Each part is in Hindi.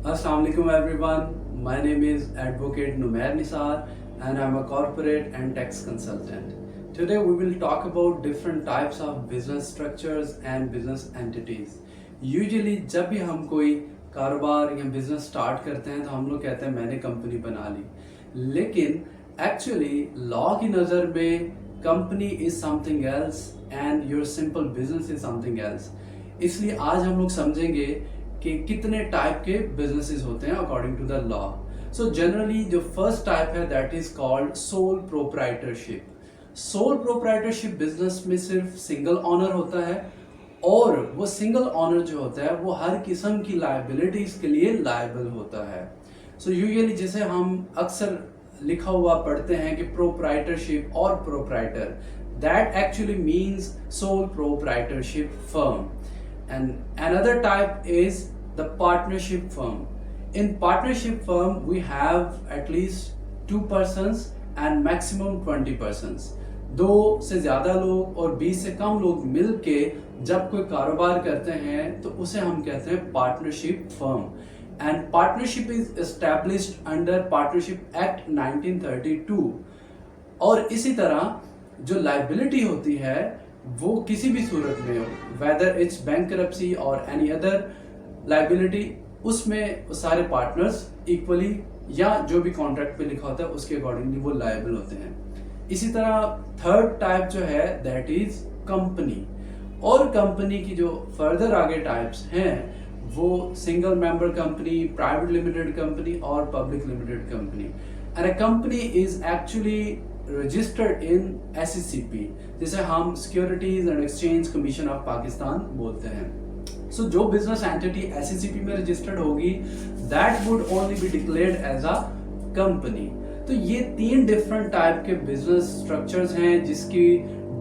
Assalamu alaikum everyone. My name is Advocate Numair Nisar and I'm a corporate and tax consultant. Today we will talk about different types of business structures and business entities. Usually जब भी हम कोई कारोबार या बिजनेस स्टार्ट करते हैं तो हम लोग कहते हैं मैंने कंपनी बना ली, लेकिन एक्चुअली लॉ की नज़र में company is something else and your simple business is something else. इसलिए आज हम लोग समझेंगे कि कितने टाइप के बिजनेसेस होते हैं according to the law. So generally जो फर्स्ट टाइप है that is called sole proprietorship. Sole proprietorship business में सिर्फ सिंगल ऑनर होता है और वो सिंगल ऑनर जो होता है वो हर किस्म की लायबिलिटीज के लिए लायबल होता है. सो यूजुअली जैसे हम अक्सर लिखा हुआ पढ़ते हैं कि प्रोप्राइटरशिप और proprietor, that actually means sole proprietorship firm. And another type is the partnership firm. In partnership firm, we have at least 2 persons and maximum 20 persons. 2 से ज़्यादा लोग और 20 से कम लोग मिलके जब कोई कारोबार करते हैं तो उसे हम कहते हैं partnership firm. And partnership is established under partnership act 1932. और इसी तरह जो लाइबिलिटी होती है वो किसी भी सूरत में हो, वेदर इट्स बैंकरप्सी और एनी अदर लाइबिलिटी, उसमें सारे पार्टनर्स इक्वली या जो भी कॉन्ट्रैक्ट पे लिखा होता है उसके अकॉर्डिंगली वो लायबल होते हैं. इसी तरह थर्ड टाइप जो है दैट इज कंपनी. और कंपनी की जो फर्दर आगे टाइप्स हैं वो single member company, private limited company और public limited company. And a company is actually registered in SECP, जिसे हम securities and exchange commission of Pakistan बोलते हैं. सो जो बिजनेस एंटिटी SECP में रजिस्टर्ड होगी that would only be declared as a company. तो ये 3 डिफरेंट टाइप के बिजनेस स्ट्रक्चर्स हैं जिसकी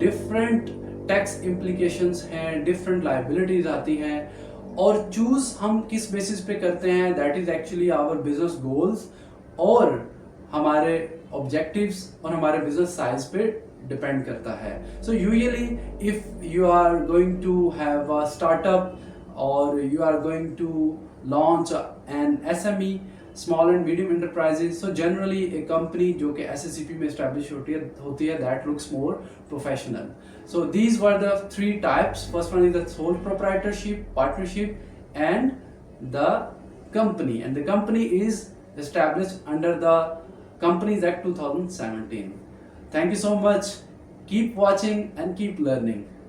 डिफरेंट टैक्स इम्प्लीकेशंस हैं, डिफरेंट लायबिलिटीज आती हैं. और चूज हम किस बेसिस पे करते हैं that is actually our business goals और हमारे ऑब्जेक्टिव्स और हमारे बिजनेस साइज पे डिपेंड करता है. So usually if you are going to have a startup और you are going to launch an SME, small and medium enterprises, so generally एक कंपनी जो कि SECP में एस्टैब्लिश होती है that looks more professional. So these were the 3 types. First one is the sole proprietorship, partnership and the company. And the company is established under the Companies Act 2017. Thank you so much. Keep watching and keep learning.